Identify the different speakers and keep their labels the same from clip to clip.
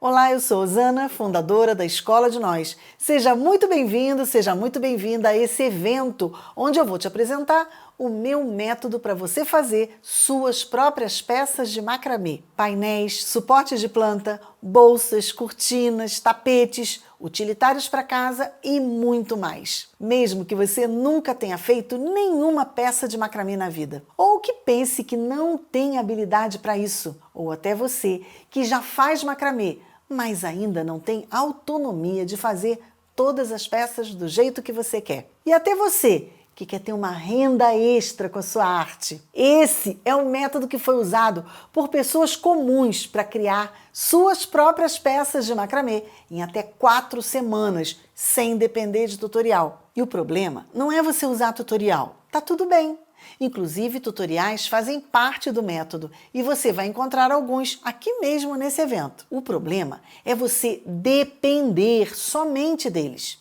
Speaker 1: Olá, eu sou Osana, fundadora da Escola de Nós. Seja muito bem-vindo, seja muito bem-vinda a esse evento, onde eu vou te apresentar o meu método para você fazer suas próprias peças de macramê. Painéis, suportes de planta, bolsas, cortinas, tapetes, utilitários para casa e muito mais. Mesmo que você nunca tenha feito nenhuma peça de macramê na vida, ou que pense que não tem habilidade para isso, ou até você que já faz macramê, mas ainda não tem autonomia de fazer todas as peças do jeito que você quer. E até você que quer ter uma renda extra com a sua arte. Esse é o método que foi usado por pessoas comuns para criar suas próprias peças de macramê em até 4 semanas, sem depender de tutorial. E o problema não é você usar tutorial, tá tudo bem. Inclusive, tutoriais fazem parte do método e você vai encontrar alguns aqui mesmo nesse evento. O problema é você depender somente deles.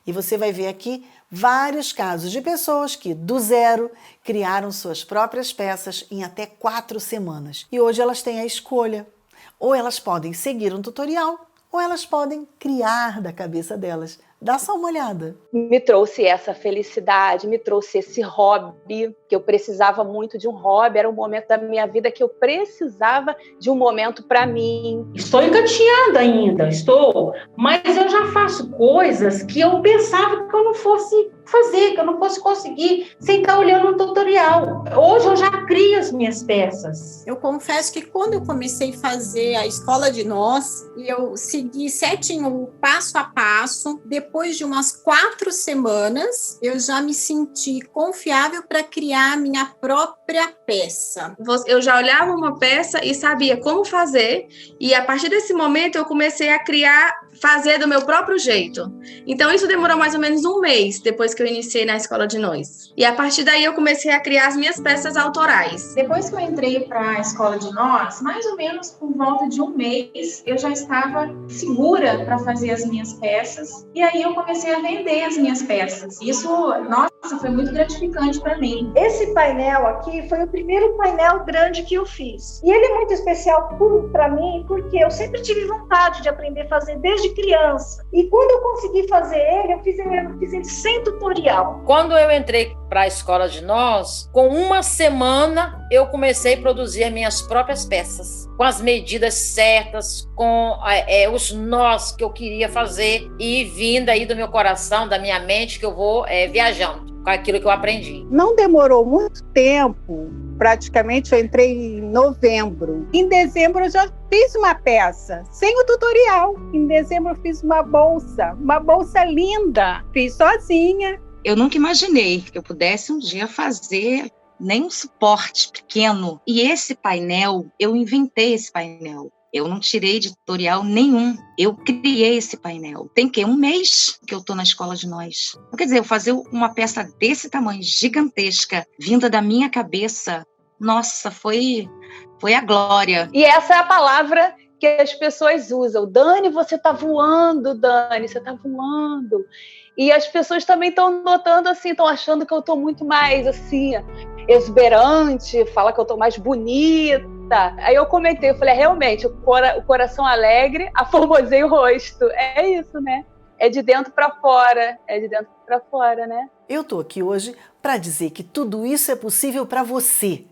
Speaker 1: E você vai ver aqui vários casos de pessoas que, do zero, criaram suas próprias peças em até 4 semanas. E hoje elas têm a escolha. Ou elas podem seguir um tutorial, ou elas podem criar da cabeça delas. Dá só uma olhada.
Speaker 2: Me trouxe essa felicidade, me trouxe esse hobby, que eu precisava muito de um hobby, era um momento da minha vida que eu precisava de um momento para mim.
Speaker 3: Estou engatinhando ainda, mas eu já faço coisas que eu pensava que eu não fosse fazer, que eu não fosse conseguir sem estar olhando um tutorial. Hoje eu já crio as minhas peças.
Speaker 4: Eu confesso que quando eu comecei a fazer a Escola de Nós, eu segui certinho o passo a passo. Depois de umas 4 semanas, eu já me senti confiável para criar a minha própria peça.
Speaker 5: Eu já olhava uma peça e sabia como fazer, e a partir desse momento eu comecei a fazer do meu próprio jeito. Então isso demorou mais ou menos um mês depois que eu iniciei na Escola de Nós. E a partir daí eu comecei a criar as minhas peças autorais.
Speaker 6: Depois que eu entrei para a Escola de Nós, mais ou menos por volta de um mês, eu já estava segura para fazer as minhas peças. E aí eu comecei a vender as minhas peças. Isso, nossa, foi muito gratificante para mim.
Speaker 7: Esse painel aqui foi o primeiro painel grande que eu fiz. E ele é muito especial para mim porque eu sempre tive vontade de aprender a fazer desde criança. E quando eu consegui fazer ele, eu fiz ele sem tutorial.
Speaker 8: Quando eu entrei para a Escola de Nós, com uma semana eu comecei a produzir as minhas próprias peças, com as medidas certas, com os nós que eu queria fazer e vindo aí do meu coração, da minha mente, que eu vou viajando com aquilo que eu aprendi.
Speaker 9: Não demorou muito tempo, praticamente eu entrei em novembro. Em dezembro eu já fiz uma peça, sem o tutorial. Em dezembro eu fiz uma bolsa linda, fiz sozinha.
Speaker 10: Eu nunca imaginei que eu pudesse um dia fazer nem um suporte pequeno. E esse painel, eu inventei esse painel. Eu não tirei de tutorial nenhum. Eu criei esse painel. Tem que um mês que eu estou na Escola de Nós. Quer dizer, eu fazer uma peça desse tamanho, gigantesca, vinda da minha cabeça, nossa, foi a glória.
Speaker 2: E essa é a palavra que as pessoas usam. Dani, você está voando, Dani, você está voando. E as pessoas também estão notando assim, estão achando que eu estou muito mais assim, exuberante, fala que eu estou mais bonita. Aí eu comentei, eu falei, realmente, o coração alegre aformoseia o rosto. É isso, né? É de dentro para fora, né?
Speaker 1: Eu tô aqui hoje para dizer que tudo isso é possível para você.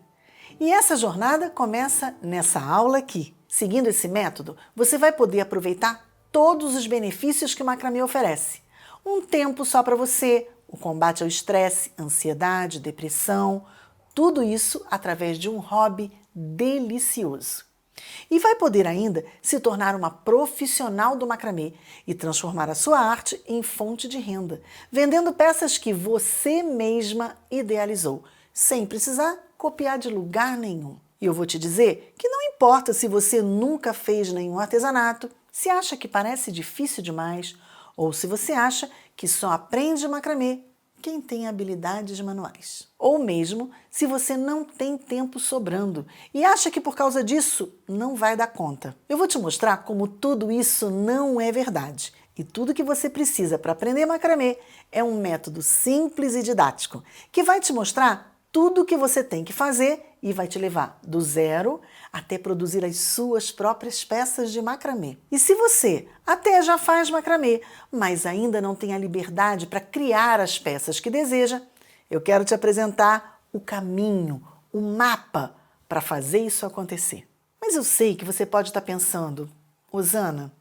Speaker 1: E essa jornada começa nessa aula aqui. Seguindo esse método, você vai poder aproveitar todos os benefícios que o macramê oferece. Um tempo só para você, o combate ao estresse, ansiedade, depressão, tudo isso através de um hobby delicioso. E vai poder ainda se tornar uma profissional do macramê e transformar a sua arte em fonte de renda, vendendo peças que você mesma idealizou, sem precisar copiar de lugar nenhum. E eu vou te dizer que não importa se você nunca fez nenhum artesanato, se acha que parece difícil demais, ou se você acha que só aprende macramê quem tem habilidades manuais. Ou mesmo se você não tem tempo sobrando e acha que por causa disso não vai dar conta. Eu vou te mostrar como tudo isso não é verdade. E tudo que você precisa para aprender macramê é um método simples e didático, que vai te mostrar tudo o que você tem que fazer e vai te levar do zero até produzir as suas próprias peças de macramê. E se você até já faz macramê, mas ainda não tem a liberdade para criar as peças que deseja, eu quero te apresentar o caminho, o mapa para fazer isso acontecer. Mas eu sei que você pode estar pensando, Osana,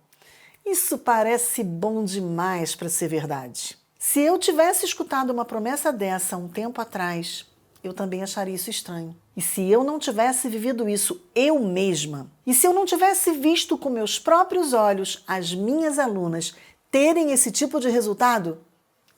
Speaker 1: isso parece bom demais para ser verdade. Se eu tivesse escutado uma promessa dessa um tempo atrás, eu também acharia isso estranho. E se eu não tivesse vivido isso eu mesma, e se eu não tivesse visto com meus próprios olhos as minhas alunas terem esse tipo de resultado,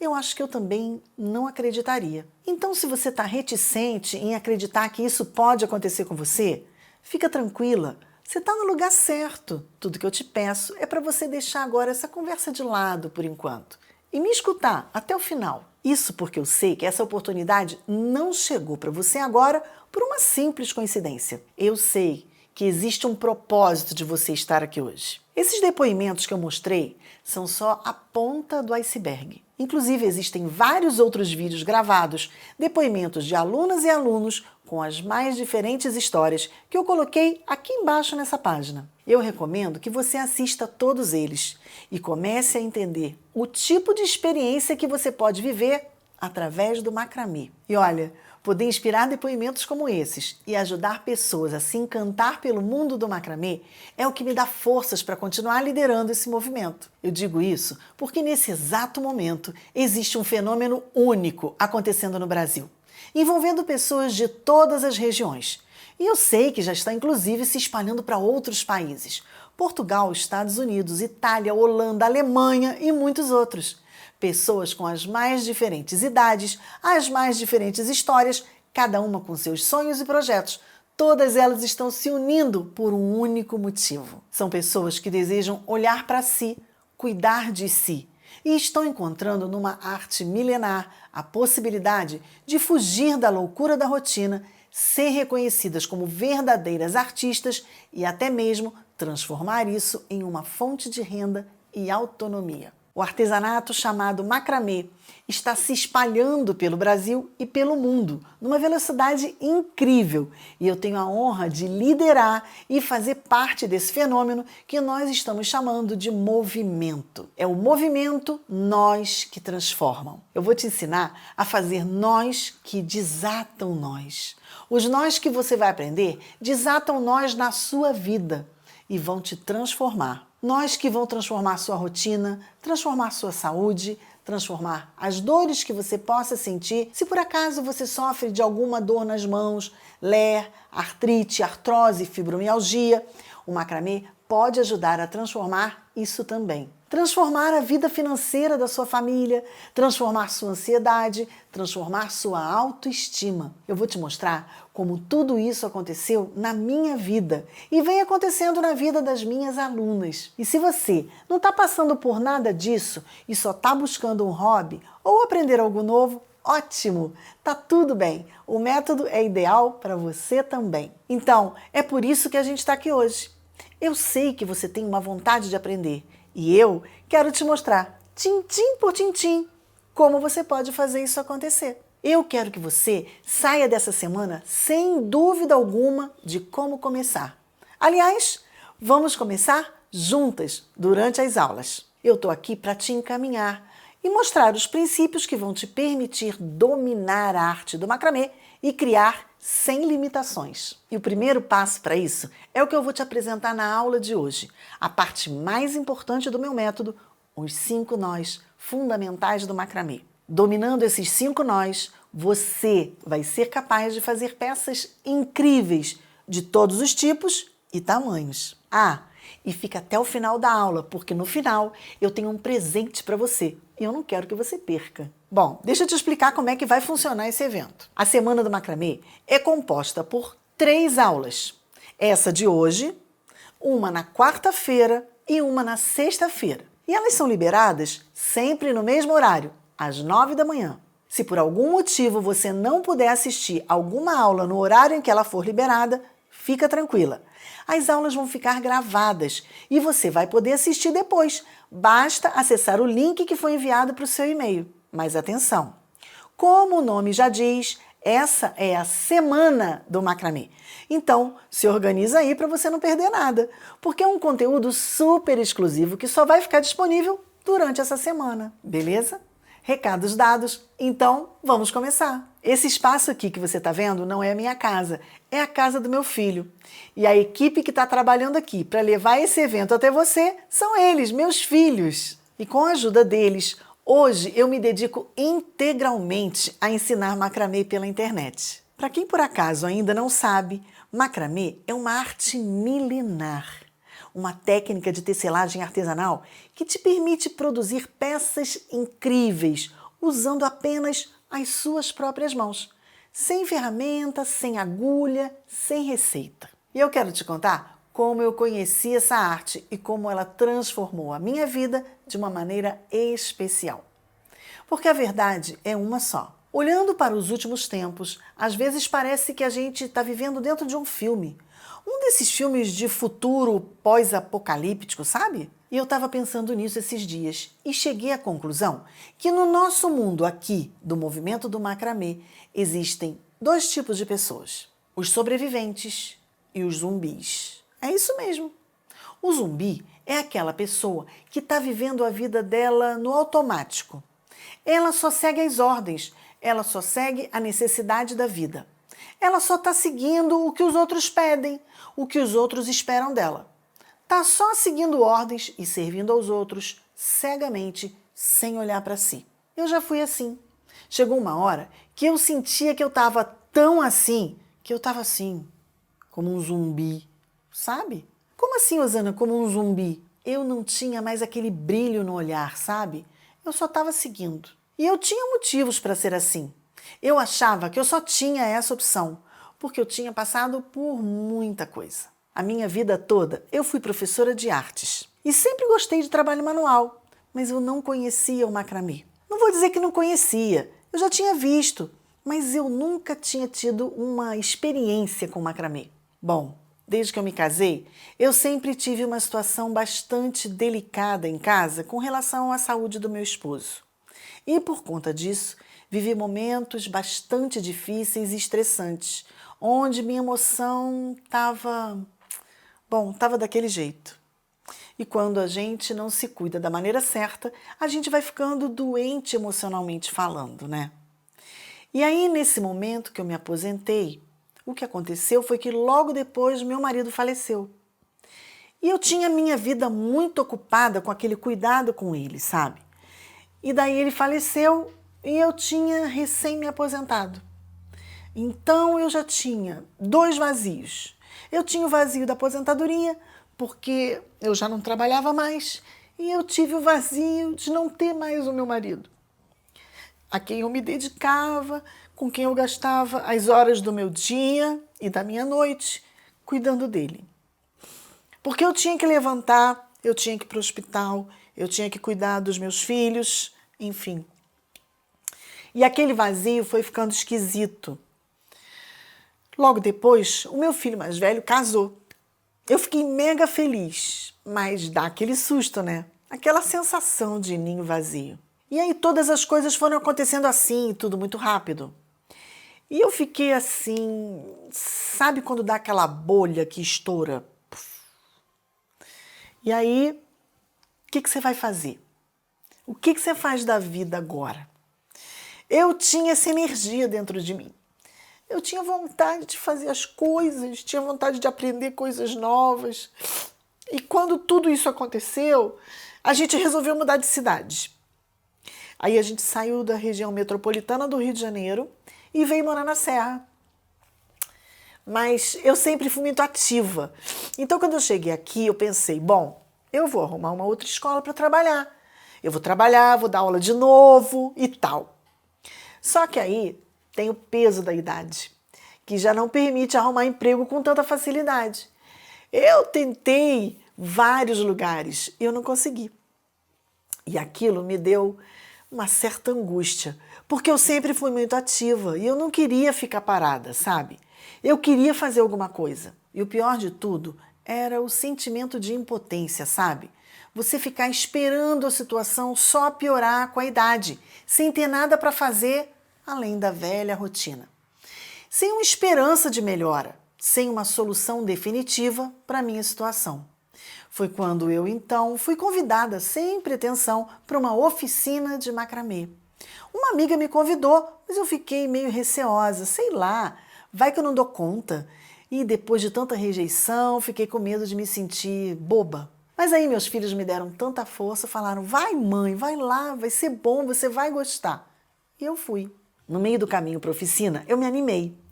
Speaker 1: eu acho que eu também não acreditaria. Então, se você está reticente em acreditar que isso pode acontecer com você, fica tranquila, você está no lugar certo. Tudo que eu te peço é para você deixar agora essa conversa de lado por enquanto e me escutar até o final. Isso porque eu sei que essa oportunidade não chegou para você agora por uma simples coincidência. Eu sei que existe um propósito de você estar aqui hoje. Esses depoimentos que eu mostrei são só a ponta do iceberg. Inclusive, existem vários outros vídeos gravados, depoimentos de alunas e alunos com as mais diferentes histórias que eu coloquei aqui embaixo nessa página. Eu recomendo que você assista todos eles e comece a entender o tipo de experiência que você pode viver através do macramê. E olha, poder inspirar depoimentos como esses e ajudar pessoas a se encantar pelo mundo do macramê é o que me dá forças para continuar liderando esse movimento. Eu digo isso porque nesse exato momento existe um fenômeno único acontecendo no Brasil, envolvendo pessoas de todas as regiões. E eu sei que já está inclusive se espalhando para outros países. Portugal, Estados Unidos, Itália, Holanda, Alemanha e muitos outros. Pessoas com as mais diferentes idades, as mais diferentes histórias, cada uma com seus sonhos e projetos. Todas elas estão se unindo por um único motivo. São pessoas que desejam olhar para si, cuidar de si e estão encontrando numa arte milenar a possibilidade de fugir da loucura da rotina, ser reconhecidas como verdadeiras artistas e até mesmo transformar isso em uma fonte de renda e autonomia. O artesanato chamado macramê está se espalhando pelo Brasil e pelo mundo, numa velocidade incrível. E eu tenho a honra de liderar e fazer parte desse fenômeno que nós estamos chamando de movimento. É o movimento Nós que Transformam. Eu vou te ensinar a fazer nós que desatam nós. Os nós que você vai aprender desatam nós na sua vida e vão te transformar. Nós que vão transformar sua rotina, transformar sua saúde, transformar as dores que você possa sentir. Se por acaso você sofre de alguma dor nas mãos, ler, artrite, artrose, fibromialgia, o macramê pode ajudar a transformar isso também. Transformar a vida financeira da sua família, transformar sua ansiedade, transformar sua autoestima. Eu vou te mostrar como tudo isso aconteceu na minha vida e vem acontecendo na vida das minhas alunas. E se você não está passando por nada disso e só está buscando um hobby ou aprender algo novo, ótimo! Tá tudo bem. O método é ideal para você também. Então, é por isso que a gente está aqui hoje. Eu sei que você tem uma vontade de aprender. E eu quero te mostrar, tintim por tintim, como você pode fazer isso acontecer. Eu quero que você saia dessa semana sem dúvida alguma de como começar. Aliás, vamos começar juntas durante as aulas. Eu estou aqui para te encaminhar e mostrar os princípios que vão te permitir dominar a arte do macramê e criar sem limitações. E o primeiro passo para isso é o que eu vou te apresentar na aula de hoje, a parte mais importante do meu método, os 5 nós fundamentais do macramê. Dominando esses 5 nós, você vai ser capaz de fazer peças incríveis de todos os tipos e tamanhos. E fica até o final da aula, porque no final eu tenho um presente para você e eu não quero que você perca. Bom, deixa eu te explicar como é que vai funcionar esse evento. A Semana do Macramê é composta por 3 aulas. Essa de hoje, uma na quarta-feira e uma na sexta-feira. E elas são liberadas sempre no mesmo horário, às 9 da manhã. Se por algum motivo você não puder assistir alguma aula no horário em que ela for liberada, fica tranquila. As aulas vão ficar gravadas e você vai poder assistir depois. Basta acessar o link que foi enviado para o seu e-mail. Mas atenção! Como o nome já diz, Essa é a semana do macramê. Então, se organiza aí para você não perder nada, porque é um conteúdo super exclusivo que só vai ficar disponível durante essa semana, beleza? Recados dados, então vamos começar. Esse espaço aqui que você está vendo não é a minha casa, é a casa do meu filho. E a equipe que está trabalhando aqui para levar esse evento até você são eles, meus filhos. E com a ajuda deles, hoje eu me dedico integralmente a ensinar macramê pela internet. Para quem por acaso ainda não sabe, macramê é uma arte milenar, uma técnica de tecelagem artesanal que te permite produzir peças incríveis usando apenas as suas próprias mãos, sem ferramenta, sem agulha, sem receita. E eu quero te contar como eu conheci essa arte e como ela transformou a minha vida de uma maneira especial. Porque a verdade é uma só. Olhando para os últimos tempos, às vezes parece que a gente está vivendo dentro de um filme. Um desses filmes de futuro pós-apocalíptico, sabe? E eu estava pensando nisso esses dias e cheguei à conclusão que no nosso mundo aqui, do movimento do macramê, existem dois tipos de pessoas: os sobreviventes e os zumbis. É isso mesmo. O zumbi é aquela pessoa que está vivendo a vida dela no automático. Ela só segue as ordens, ela só segue a necessidade da vida. Ela só está seguindo o que os outros pedem, o que os outros esperam dela. Está só seguindo ordens e servindo aos outros cegamente, sem olhar para si. Eu já fui assim. Chegou uma hora que eu sentia que eu estava tão assim, que eu estava assim, como um zumbi, sabe? Como assim, Osana, como um zumbi? Eu não tinha mais aquele brilho no olhar, sabe? Eu só estava seguindo. E eu tinha motivos para ser assim. Eu achava que eu só tinha essa opção, porque eu tinha passado por muita coisa. A minha vida toda eu fui professora de artes e sempre gostei de trabalho manual, mas eu não conhecia o macramê. Não vou dizer que não conhecia, eu já tinha visto, mas eu nunca tinha tido uma experiência com macramê. Bom, desde que eu me casei, eu sempre tive uma situação bastante delicada em casa com relação à saúde do meu esposo. E por conta disso, vivi momentos bastante difíceis e estressantes, onde minha emoção estava daquele jeito. E quando a gente não se cuida da maneira certa, a gente vai ficando doente emocionalmente falando, né? E aí, nesse momento que eu me aposentei, o que aconteceu foi que logo depois meu marido faleceu. E eu tinha minha vida muito ocupada com aquele cuidado com ele, sabe? E daí ele faleceu e eu tinha recém me aposentado. Então eu já tinha dois vazios. Eu tinha o vazio da aposentadoria, porque eu já não trabalhava mais, e eu tive o vazio de não ter mais o meu marido, a quem eu me dedicava, com quem eu gastava as horas do meu dia e da minha noite, cuidando dele. Porque eu tinha que levantar, eu tinha que ir para o hospital, eu tinha que cuidar dos meus filhos, enfim. E aquele vazio foi ficando esquisito. Logo depois, o meu filho mais velho casou. Eu fiquei mega feliz, mas dá aquele susto, né? Aquela sensação de ninho vazio. E aí todas as coisas foram acontecendo assim, tudo muito rápido. E eu fiquei assim, sabe quando dá aquela bolha que estoura? E aí, o que você vai fazer? O que você faz da vida agora? Eu tinha essa energia dentro de mim. Eu tinha vontade de fazer as coisas, tinha vontade de aprender coisas novas. E quando tudo isso aconteceu, a gente resolveu mudar de cidade. Aí a gente saiu da região metropolitana do Rio de Janeiro e veio morar na Serra. Mas eu sempre fui muito ativa. Então, quando eu cheguei aqui, eu pensei, bom, eu vou arrumar uma outra escola para trabalhar. Eu vou trabalhar, vou dar aula de novo e tal. Só que aí tem o peso da idade, que já não permite arrumar emprego com tanta facilidade. Eu tentei vários lugares e eu não consegui. E aquilo me deu uma certa angústia, porque eu sempre fui muito ativa e eu não queria ficar parada, sabe? Eu queria fazer alguma coisa. E o pior de tudo era o sentimento de impotência, sabe? Você ficar esperando a situação só piorar com a idade, sem ter nada para fazer além da velha rotina. sem uma esperança de melhora, sem uma solução definitiva para a minha situação. Foi quando eu, então, fui convidada, sem pretensão, para uma oficina de macramê. Uma amiga me convidou, mas eu fiquei meio receosa, sei lá, vai que eu não dou conta. E depois de tanta rejeição, fiquei com medo de me sentir boba. Mas aí meus filhos me deram tanta força, falaram, vai mãe, vai lá, vai ser bom, você vai gostar. E eu fui. No meio do caminho para a oficina, eu me animei.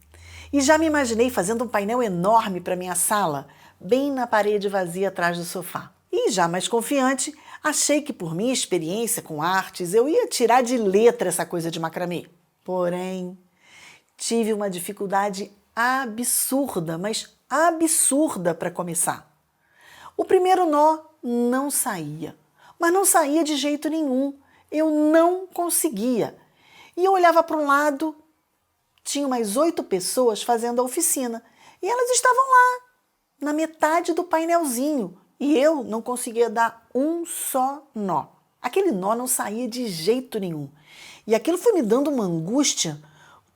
Speaker 1: E já me imaginei fazendo um painel enorme para minha sala, bem na parede vazia atrás do sofá. E já mais confiante, achei que por minha experiência com artes, eu ia tirar de letra essa coisa de macramê. Porém, tive uma dificuldade absurda, mas absurda para começar. O primeiro nó não saía, mas não saía de jeito nenhum. Eu não conseguia. E eu olhava para um lado, tinha umas 8 pessoas fazendo a oficina, e elas estavam lá, na metade do painelzinho, e eu não conseguia dar um só nó. Aquele nó não saía de jeito nenhum. E aquilo foi me dando uma angústia,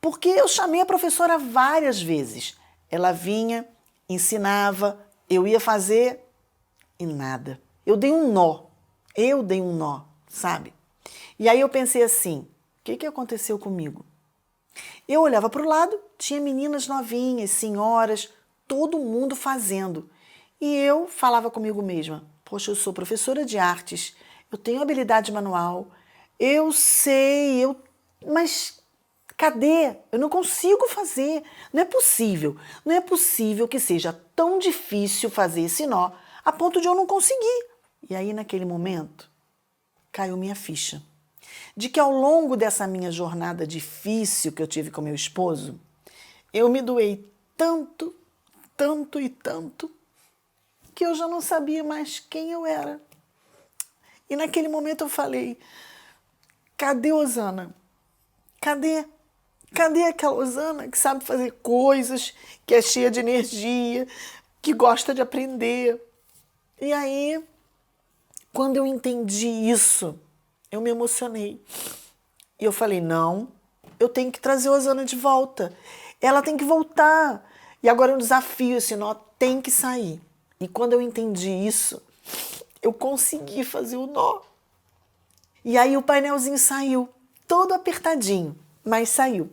Speaker 1: porque eu chamei a professora várias vezes. Ela vinha, ensinava, eu ia fazer e nada. Eu dei um nó, sabe? E aí eu pensei assim, o que aconteceu comigo? Eu olhava para o lado, tinha meninas novinhas, senhoras, todo mundo fazendo. E eu falava comigo mesma, poxa, eu sou professora de artes, eu tenho habilidade manual, eu sei, mas cadê? Eu não consigo fazer, não é possível que seja tão difícil fazer esse nó a ponto de eu não conseguir. E aí naquele momento caiu minha ficha de que ao longo dessa minha jornada difícil que eu tive com meu esposo, eu me doei tanto, que eu já não sabia mais quem eu era. E naquele momento eu falei, cadê Osana? Cadê? Cadê aquela Osana que sabe fazer coisas, que é cheia de energia, que gosta de aprender? E aí, quando eu entendi isso, eu me emocionei. E eu falei, não, eu tenho que trazer a Osana de volta. Ela tem que voltar. E agora é um desafio, esse nó tem que sair. E quando eu entendi isso, eu consegui fazer o nó. E aí o painelzinho saiu, todo apertadinho, mas saiu.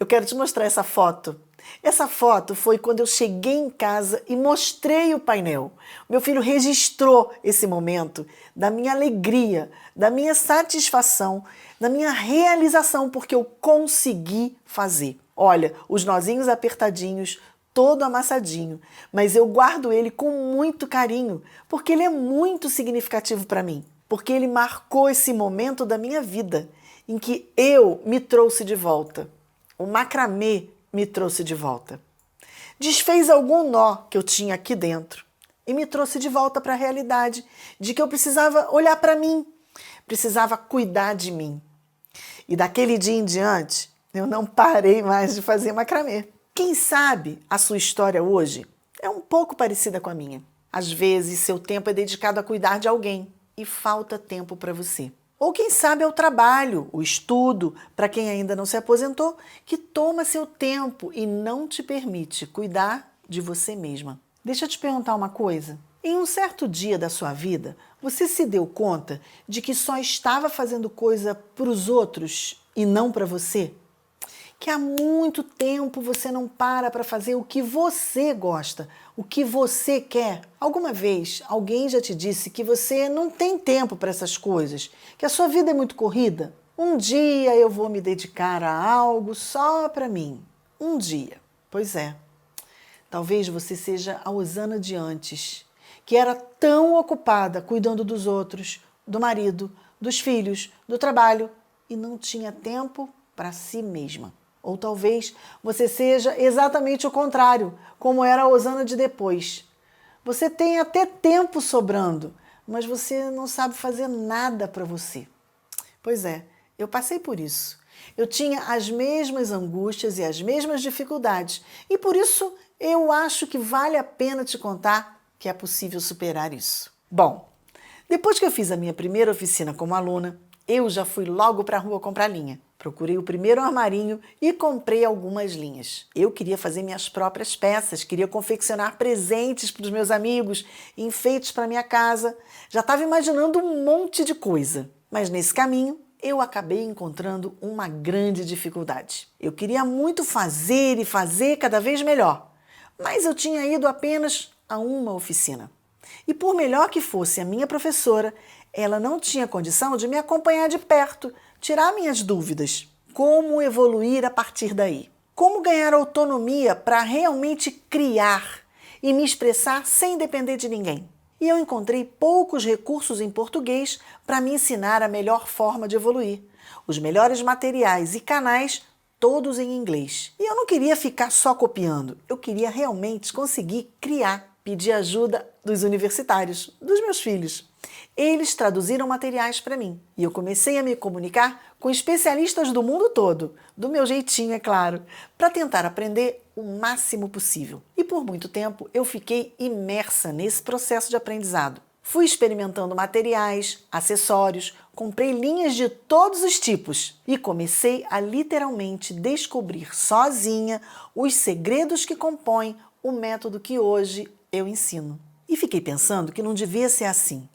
Speaker 1: Eu quero te mostrar essa foto. Essa foto foi quando eu cheguei em casa e mostrei o painel. Meu filho registrou esse momento da minha alegria, da minha satisfação, da minha realização, porque eu consegui fazer. Olha, os nozinhos apertadinhos, todo amassadinho, mas eu guardo ele com muito carinho, porque ele é muito significativo para mim, porque ele marcou esse momento da minha vida em que eu me trouxe de volta. O macramê me trouxe de volta. Desfez algum nó que eu tinha aqui dentro e me trouxe de volta para a realidade de que eu precisava olhar para mim, precisava cuidar de mim. E daquele dia em diante, eu não parei mais de fazer macramê. Quem sabe a sua história hoje é um pouco parecida com a minha. Às vezes, seu tempo é dedicado a cuidar de alguém e falta tempo para você. Ou quem sabe é o trabalho, o estudo, para quem ainda não se aposentou, que toma seu tempo e não te permite cuidar de você mesma. Deixa eu te perguntar uma coisa. Em um certo dia da sua vida, você se deu conta de que só estava fazendo coisa para os outros e não para você? Que há muito tempo você não para fazer o que você gosta, o que você quer. Alguma vez alguém já te disse que você não tem tempo para essas coisas, que a sua vida é muito corrida? Um dia eu vou me dedicar a algo só para mim. Um dia. Pois é. Talvez você seja a Osana de antes, que era tão ocupada cuidando dos outros, do marido, dos filhos, do trabalho e não tinha tempo para si mesma. Ou talvez você seja exatamente o contrário, como era a Osana de depois. Você tem até tempo sobrando, mas você não sabe fazer nada para você. Pois é, eu passei por isso. Eu tinha as mesmas angústias e as mesmas dificuldades. E por isso eu acho que vale a pena te contar que é possível superar isso. Bom, depois que eu fiz a minha primeira oficina como aluna, Eu já fui logo para a rua comprar linha. Procurei o primeiro armarinho e comprei algumas linhas. Eu queria fazer minhas próprias peças, queria confeccionar presentes para os meus amigos, enfeites para minha casa. Já estava imaginando um monte de coisa. Mas nesse caminho, eu acabei encontrando uma grande dificuldade. Eu queria muito fazer e fazer cada vez melhor, mas eu tinha ido apenas a uma oficina. E por melhor que fosse a minha professora, ela não tinha condição de me acompanhar de perto, tirar minhas dúvidas. Como evoluir a partir daí? Como ganhar autonomia para realmente criar e me expressar sem depender de ninguém? E eu encontrei poucos recursos em português para me ensinar a melhor forma de evoluir. Os melhores materiais e canais, todos em inglês. E eu não queria ficar só copiando, eu queria realmente conseguir criar. Pedi ajuda dos universitários, dos meus filhos. Eles traduziram materiais para mim e eu comecei a me comunicar com especialistas do mundo todo, do meu jeitinho, é claro, para tentar aprender o máximo possível. E por muito tempo eu fiquei imersa nesse processo de aprendizado. Fui experimentando materiais, acessórios, comprei linhas de todos os tipos e comecei a literalmente descobrir sozinha os segredos que compõem o método que hoje eu ensino. E fiquei pensando que não devia ser assim.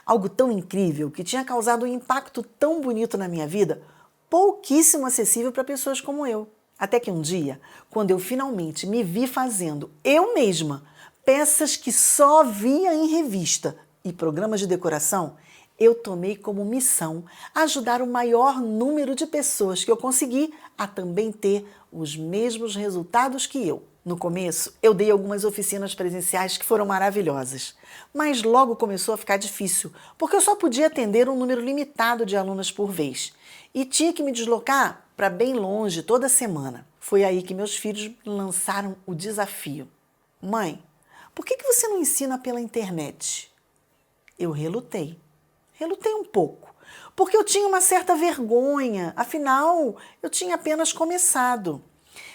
Speaker 1: Algo tão incrível, que tinha causado um impacto tão bonito na minha vida, pouquíssimo acessível para pessoas como eu. Até que um dia, quando eu finalmente me vi fazendo, eu mesma, peças que só via em revista e programas de decoração, eu tomei como missão ajudar o maior número de pessoas que eu consegui a também ter os mesmos resultados que eu. No começo, eu dei algumas oficinas presenciais que foram maravilhosas, mas logo começou a ficar difícil, porque eu só podia atender um número limitado de alunas por vez e tinha que me deslocar para bem longe toda semana. Foi aí que meus filhos lançaram o desafio. Mãe, por que você não ensina pela internet? Eu relutei um pouco, porque eu tinha uma certa vergonha, afinal, eu tinha apenas começado.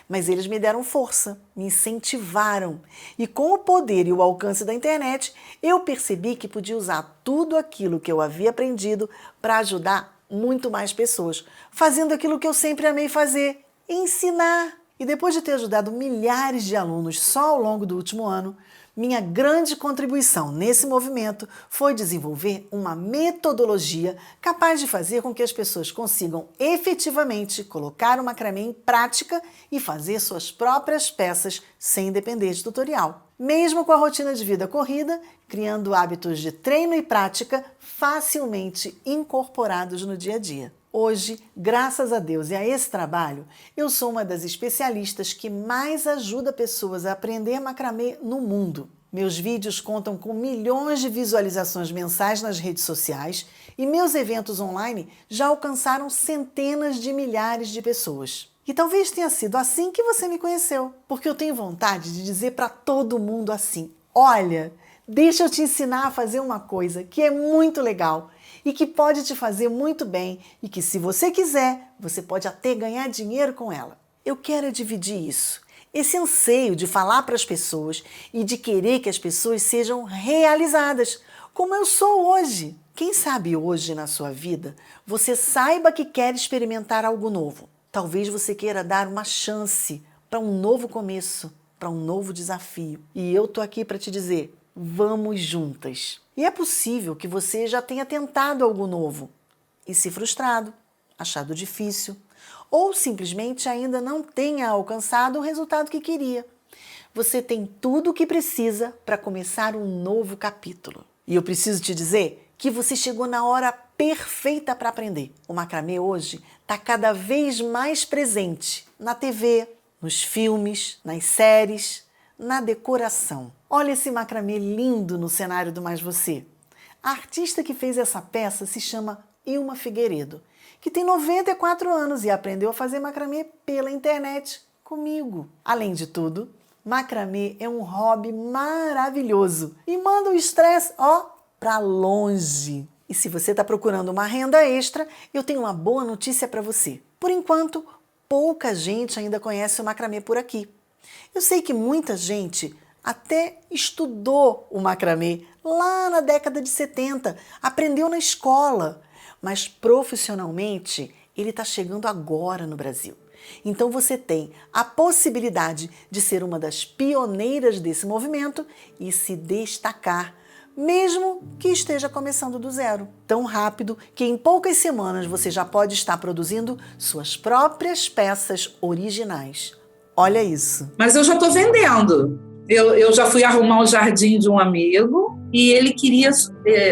Speaker 1: Mas eles me deram força, me incentivaram. E com o poder e o alcance da internet, eu percebi que podia usar tudo aquilo que eu havia aprendido para ajudar muito mais pessoas, fazendo aquilo que eu sempre amei fazer, ensinar. E depois de ter ajudado milhares de alunos só ao longo do último ano, minha grande contribuição nesse movimento foi desenvolver uma metodologia capaz de fazer com que as pessoas consigam efetivamente colocar o macramê em prática e fazer suas próprias peças sem depender de tutorial. Mesmo com a rotina de vida corrida, criando hábitos de treino e prática facilmente incorporados no dia a dia. Hoje, graças a Deus e a esse trabalho, eu sou uma das especialistas que mais ajuda pessoas a aprender macramê no mundo. Meus vídeos contam com milhões de visualizações mensais nas redes sociais e meus eventos online já alcançaram centenas de milhares de pessoas. E talvez tenha sido assim que você me conheceu, porque eu tenho vontade de dizer para todo mundo assim: olha, deixa eu te ensinar a fazer uma coisa que é muito legal e que pode te fazer muito bem e que, se você quiser, você pode até ganhar dinheiro com ela. Eu quero dividir isso, esse anseio de falar para as pessoas e de querer que as pessoas sejam realizadas, como eu sou hoje. Quem sabe hoje na sua vida você saiba que quer experimentar algo novo. Talvez você queira dar uma chance para um novo começo, para um novo desafio. E eu tô aqui para te dizer: vamos juntas. E é possível que você já tenha tentado algo novo e se frustrado, achado difícil, ou simplesmente ainda não tenha alcançado o resultado que queria. Você tem tudo o que precisa para começar um novo capítulo. E eu preciso te dizer que você chegou na hora perfeita para aprender. O macramê hoje está cada vez mais presente na TV, nos filmes, nas séries, na decoração. Olha esse macramê lindo no cenário do Mais Você. A artista que fez essa peça se chama Ilma Figueiredo, que tem 94 anos e aprendeu a fazer macramê pela internet comigo. Além de tudo, macramê é um hobby maravilhoso e manda o estresse, para longe. E se você está procurando uma renda extra, eu tenho uma boa notícia para você. Por enquanto, pouca gente ainda conhece o macramê por aqui. Eu sei que muita gente até estudou o macramê lá na década de 70, aprendeu na escola, mas profissionalmente ele está chegando agora no Brasil. Então você tem a possibilidade de ser uma das pioneiras desse movimento e se destacar, mesmo que esteja começando do zero. Tão rápido que em poucas semanas você já pode estar produzindo suas próprias peças originais. Olha isso.
Speaker 11: Mas eu já estou vendendo. Eu já fui arrumar o jardim de um amigo e ele queria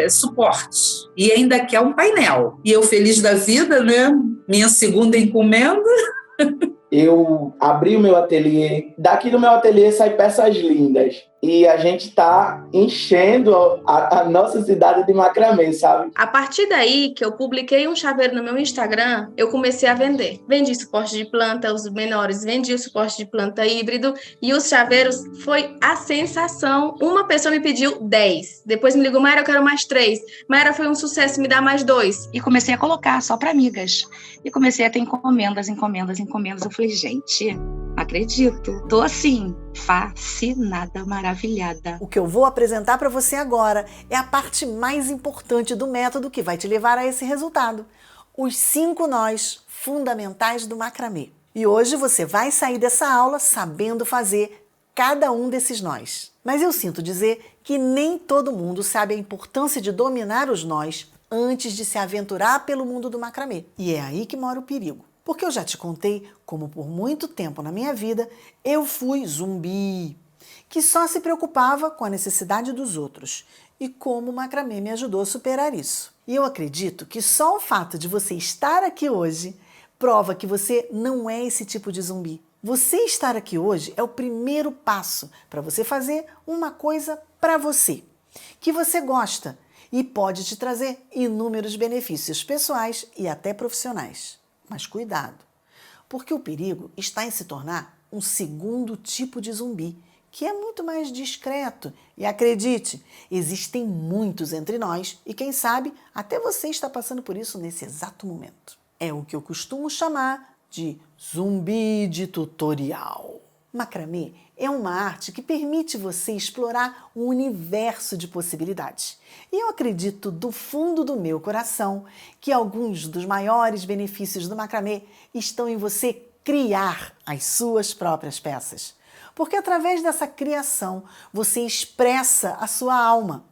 Speaker 11: suporte. E ainda quer um painel. E eu feliz da vida, né? Minha segunda encomenda.
Speaker 12: Eu abri o meu ateliê. Daqui do meu ateliê saem peças lindas. E a gente está enchendo a nossa cidade de macramê, sabe?
Speaker 5: A partir daí que eu publiquei um chaveiro no meu Instagram, eu comecei a vender. Vendi suporte de planta, os menores, vendi o suporte de planta híbrido e os chaveiros foi a sensação. Uma pessoa me pediu 10. Depois me ligou, Mayra, eu quero mais 3. Mayra, foi um sucesso, me dá mais 2.
Speaker 10: E comecei a colocar só para amigas. E comecei a ter encomendas. Eu falei, gente, acredito. Tô assim, fascinada, maravilhada.
Speaker 1: O que eu vou apresentar para você agora é a parte mais importante do método que vai te levar a esse resultado. Os 5 nós fundamentais do macramê. E hoje você vai sair dessa aula sabendo fazer cada um desses nós. Mas eu sinto dizer que nem todo mundo sabe a importância de dominar os nós antes de se aventurar pelo mundo do macramê. E é aí que mora o perigo. Porque eu já te contei como por muito tempo na minha vida eu fui zumbi, que só se preocupava com a necessidade dos outros e como o macramê me ajudou a superar isso. E eu acredito que só o fato de você estar aqui hoje prova que você não é esse tipo de zumbi. Você estar aqui hoje é o primeiro passo para você fazer uma coisa para você, que você gosta e pode te trazer inúmeros benefícios pessoais e até profissionais. Mas cuidado, porque o perigo está em se tornar um segundo tipo de zumbi, que é muito mais discreto. E acredite, existem muitos entre nós e quem sabe até você está passando por isso nesse exato momento. É o que eu costumo chamar de zumbi de tutorial. Macramê é uma arte que permite você explorar um universo de possibilidades. E eu acredito do fundo do meu coração que alguns dos maiores benefícios do macramê estão em você criar as suas próprias peças. Porque através dessa criação você expressa a sua alma.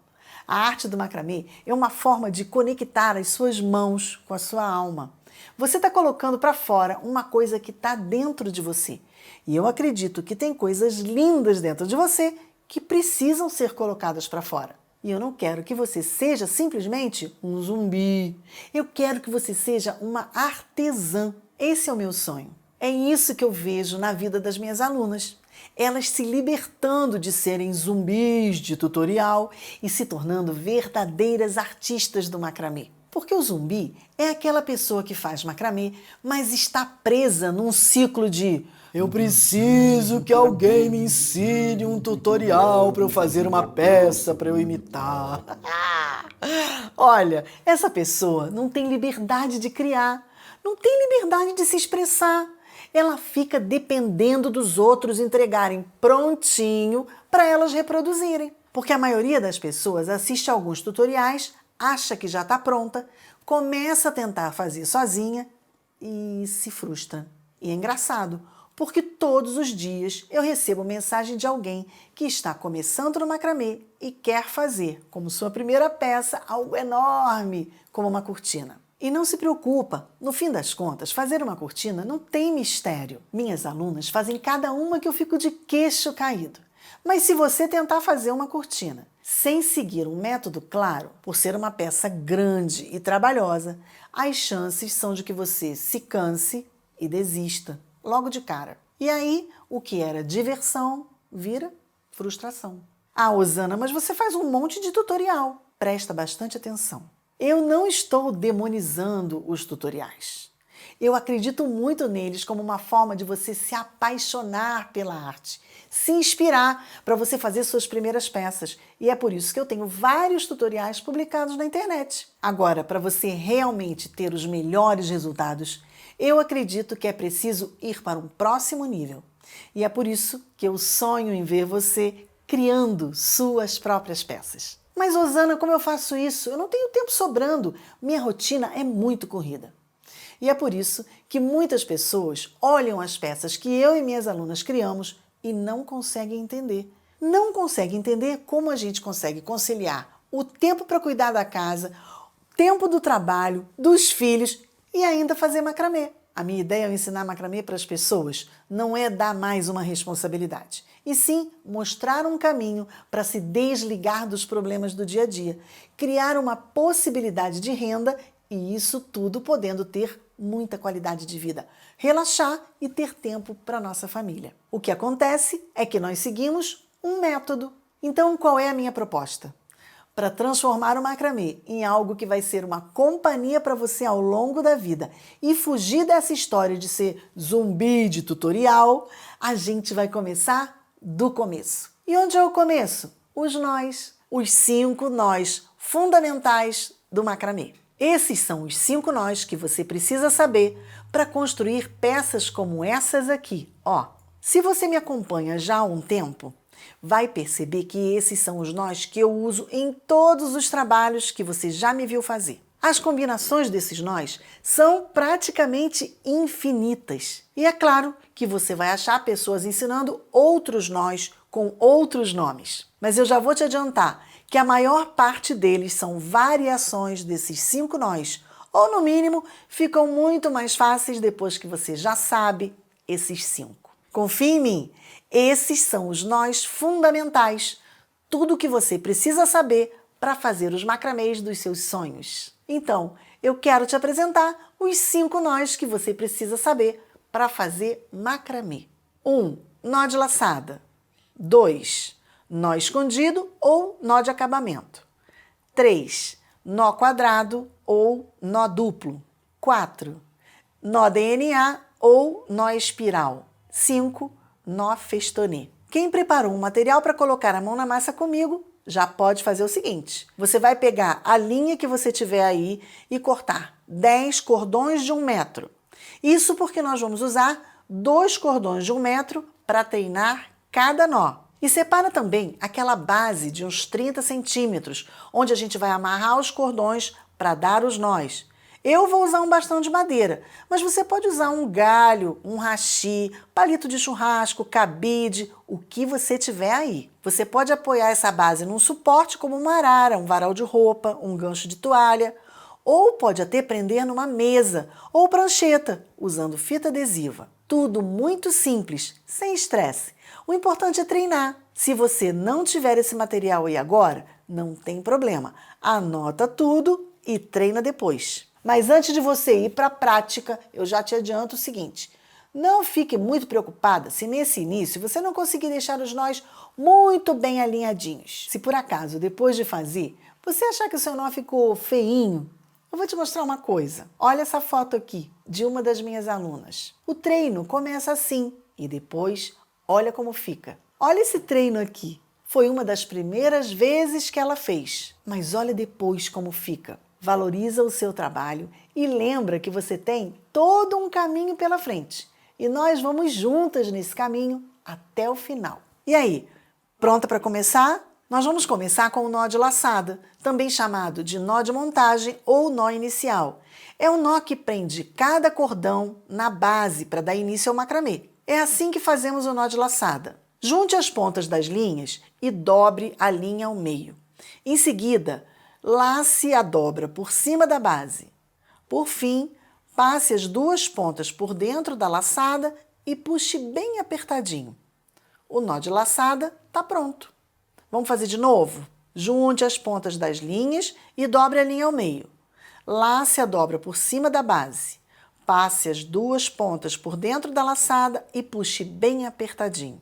Speaker 1: A arte do macramê é uma forma de conectar as suas mãos com a sua alma. Você está colocando para fora uma coisa que está dentro de você. E eu acredito que tem coisas lindas dentro de você que precisam ser colocadas para fora. E eu não quero que você seja simplesmente um zumbi. Eu quero que você seja uma artesã. Esse é o meu sonho. É isso que eu vejo na vida das minhas alunas. Elas se libertando de serem zumbis de tutorial e se tornando verdadeiras artistas do macramê. Porque o zumbi é aquela pessoa que faz macramê, mas está presa num ciclo de eu preciso que alguém me ensine um tutorial para eu fazer uma peça para eu imitar. Olha, essa pessoa não tem liberdade de criar, não tem liberdade de se expressar. Ela fica dependendo dos outros entregarem prontinho para elas reproduzirem. Porque a maioria das pessoas assiste a alguns tutoriais, acha que já está pronta, começa a tentar fazer sozinha e se frustra. E é engraçado, porque todos os dias eu recebo mensagem de alguém que está começando no macramê e quer fazer, como sua primeira peça, algo enorme, como uma cortina. E não se preocupa, no fim das contas, fazer uma cortina não tem mistério. Minhas alunas fazem cada uma que eu fico de queixo caído. Mas se você tentar fazer uma cortina sem seguir um método claro, por ser uma peça grande e trabalhosa, as chances são de que você se canse e desista logo de cara. E aí, o que era diversão vira frustração. Ah, Osana, mas você faz um monte de tutorial. Presta bastante atenção. Eu não estou demonizando os tutoriais. Eu acredito muito neles como uma forma de você se apaixonar pela arte, se inspirar para você fazer suas primeiras peças. E é por isso que eu tenho vários tutoriais publicados na internet. Agora, para você realmente ter os melhores resultados, eu acredito que é preciso ir para um próximo nível. E é por isso que eu sonho em ver você criando suas próprias peças. Mas, Rosana, como eu faço isso? Eu não tenho tempo sobrando. Minha rotina é muito corrida. E é por isso que muitas pessoas olham as peças que eu e minhas alunas criamos e não conseguem entender. Não conseguem entender como a gente consegue conciliar o tempo para cuidar da casa, o tempo do trabalho, dos filhos e ainda fazer macramê. A minha ideia ao ensinar macramê para as pessoas não é dar mais uma responsabilidade, e sim mostrar um caminho para se desligar dos problemas do dia a dia, criar uma possibilidade de renda e isso tudo podendo ter muita qualidade de vida, relaxar e ter tempo para nossa família. O que acontece é que nós seguimos um método. Então, qual é a minha proposta? Para transformar o macramê em algo que vai ser uma companhia para você ao longo da vida e fugir dessa história de ser zumbi de tutorial, a gente vai começar do começo. E onde é o começo? Os nós, os 5 nós fundamentais do macramê. Esses são os 5 nós que você precisa saber para construir peças como essas aqui. Ó, se você me acompanha já há um tempo, vai perceber que esses são os nós que eu uso em todos os trabalhos que você já me viu fazer. As combinações desses nós são praticamente infinitas. E é claro que você vai achar pessoas ensinando outros nós com outros nomes. Mas eu já vou te adiantar que a maior parte deles são variações desses 5 nós, ou no mínimo ficam muito mais fáceis depois que você já sabe esses 5. Confie em mim, esses são os nós fundamentais, tudo o que você precisa saber para fazer os macramês dos seus sonhos. Então, eu quero te apresentar os 5 nós que você precisa saber para fazer macramê. 1. Nó de laçada. 2. Nó escondido ou nó de acabamento. 3. Nó quadrado ou nó duplo. 4. Nó DNA ou nó espiral. 5. Nó festonê. Quem preparou um material para colocar a mão na massa comigo, já pode fazer o seguinte. Você vai pegar a linha que você tiver aí e cortar 10 cordões de 1 metro. Isso porque nós vamos usar 2 cordões de 1 metro para treinar cada nó. E separa também aquela base de uns 30 centímetros, onde a gente vai amarrar os cordões para dar os nós. Eu vou usar um bastão de madeira, mas você pode usar um galho, um hashi, palito de churrasco, cabide, o que você tiver aí. Você pode apoiar essa base num suporte como uma arara, um varal de roupa, um gancho de toalha, ou pode até prender numa mesa ou prancheta, usando fita adesiva. Tudo muito simples, sem estresse. O importante é treinar. Se você não tiver esse material aí agora, não tem problema. Anota tudo e treina depois. Mas antes de você ir para a prática, eu já te adianto o seguinte. Não fique muito preocupada se nesse início você não conseguir deixar os nós muito bem alinhadinhos. Se por acaso, depois de fazer, você achar que o seu nó ficou feinho, eu vou te mostrar uma coisa. Olha essa foto aqui, de uma das minhas alunas. O treino começa assim e depois olha como fica. Olha esse treino aqui. Foi uma das primeiras vezes que ela fez. Mas olha depois como fica. Valoriza o seu trabalho e lembra que você tem todo um caminho pela frente. E nós vamos juntas nesse caminho até o final. E aí, pronta para começar? Nós vamos começar com o nó de laçada, também chamado de nó de montagem ou nó inicial. É o nó que prende cada cordão na base para dar início ao macramê. É assim que fazemos o nó de laçada. Junte as pontas das linhas e dobre a linha ao meio. Em seguida, lace a dobra por cima da base. Por fim, passe as 2 pontas por dentro da laçada e puxe bem apertadinho. O nó de laçada está pronto. Vamos fazer de novo? Junte as pontas das linhas e dobre a linha ao meio. Lace a dobra por cima da base. Passe as 2 pontas por dentro da laçada e puxe bem apertadinho.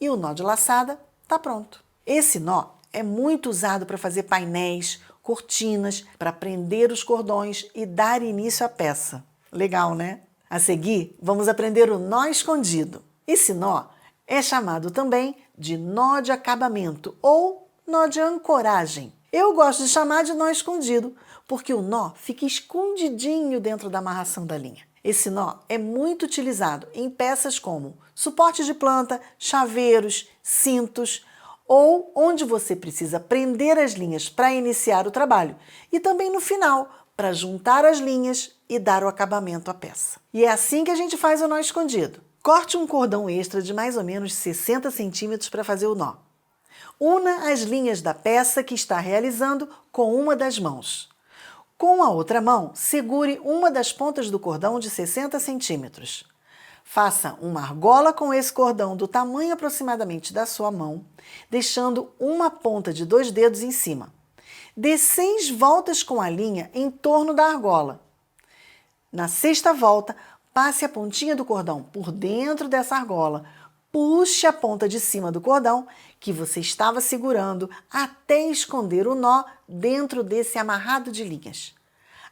Speaker 1: E o nó de laçada está pronto. Esse nó é muito usado para fazer painéis, cortinas, para prender os cordões e dar início à peça. Legal, né? A seguir, vamos aprender o nó escondido. Esse nó é chamado também de nó de acabamento ou nó de ancoragem. Eu gosto de chamar de nó escondido, porque o nó fica escondidinho dentro da amarração da linha. Esse nó é muito utilizado em peças como suporte de planta, chaveiros, cintos ou onde você precisa prender as linhas para iniciar o trabalho, e também no final, para juntar as linhas e dar o acabamento à peça. E é assim que a gente faz o nó escondido. Corte um cordão extra de mais ou menos 60 centímetros para fazer o nó. Una as linhas da peça que está realizando com uma das mãos. Com a outra mão, segure uma das pontas do cordão de 60 centímetros. Faça uma argola com esse cordão do tamanho aproximadamente da sua mão, deixando uma ponta de 2 dedos em cima. Dê 6 voltas com a linha em torno da argola. Na 6ª volta, passe a pontinha do cordão por dentro dessa argola, puxe a ponta de cima do cordão que você estava segurando até esconder o nó dentro desse amarrado de linhas.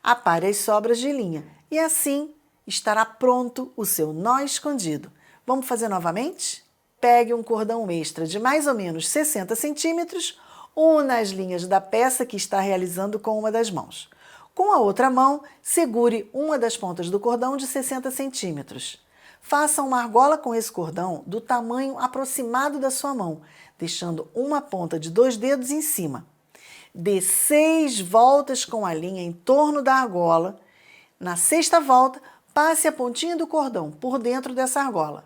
Speaker 1: Apare as sobras de linha e assim estará pronto o seu nó escondido. Vamos fazer novamente? Pegue um cordão extra de mais ou menos 60 centímetros, una as linhas da peça que está realizando com uma das mãos. Com a outra mão, segure uma das pontas do cordão de 60 centímetros. Faça uma argola com esse cordão do tamanho aproximado da sua mão, deixando uma ponta de 2 dedos em cima. Dê 6 voltas com a linha em torno da argola. Na 6ª volta, passe a pontinha do cordão por dentro dessa argola.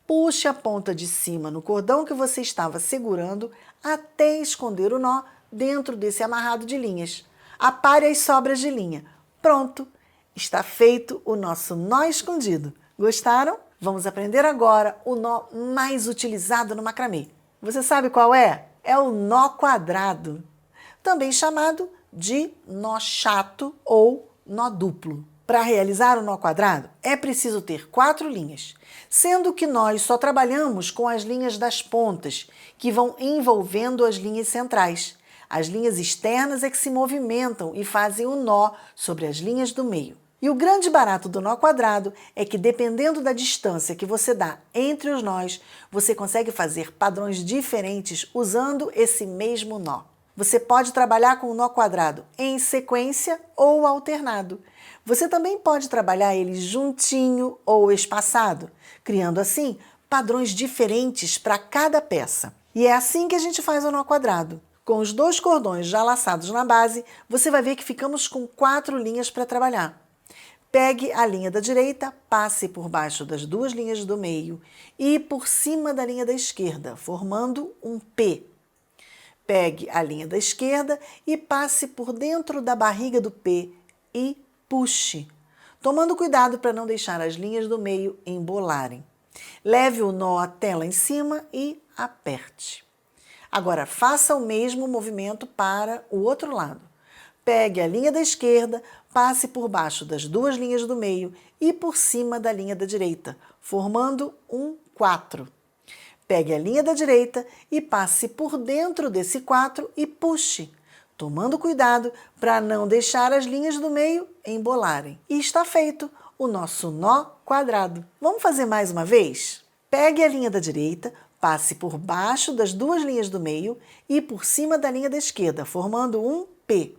Speaker 1: Puxe a ponta de cima no cordão que você estava segurando até esconder o nó dentro desse amarrado de linhas. Apare as sobras de linha. Pronto! Está feito o nosso nó escondido. Gostaram? Vamos aprender agora o nó mais utilizado no macramê. Você sabe qual é? É o nó quadrado, também chamado de nó chato ou nó duplo. Para realizar o nó quadrado, é preciso ter 4 linhas, sendo que nós só trabalhamos com as linhas das pontas, que vão envolvendo as linhas centrais. As linhas externas é que se movimentam e fazem o nó sobre as linhas do meio. E o grande barato do nó quadrado é que, dependendo da distância que você dá entre os nós, você consegue fazer padrões diferentes usando esse mesmo nó. Você pode trabalhar com o nó quadrado em sequência ou alternado. Você também pode trabalhar ele juntinho ou espaçado, criando assim padrões diferentes para cada peça. E é assim que a gente faz o nó quadrado. Com os 2 cordões já laçados na base, você vai ver que ficamos com 4 linhas para trabalhar. Pegue a linha da direita, passe por baixo das 2 linhas do meio e por cima da linha da esquerda, formando um P. Pegue a linha da esquerda e passe por dentro da barriga do P e puxe, tomando cuidado para não deixar as linhas do meio embolarem. Leve o nó até lá em cima e aperte. Agora faça o mesmo movimento para o outro lado. Pegue a linha da esquerda, passe por baixo das 2 linhas do meio e por cima da linha da direita, formando um 4. Pegue a linha da direita e passe por dentro desse 4 e puxe, tomando cuidado para não deixar as linhas do meio embolarem. E está feito o nosso nó quadrado. Vamos fazer mais uma vez? Pegue a linha da direita, passe por baixo das 2 linhas do meio e por cima da linha da esquerda, formando um P.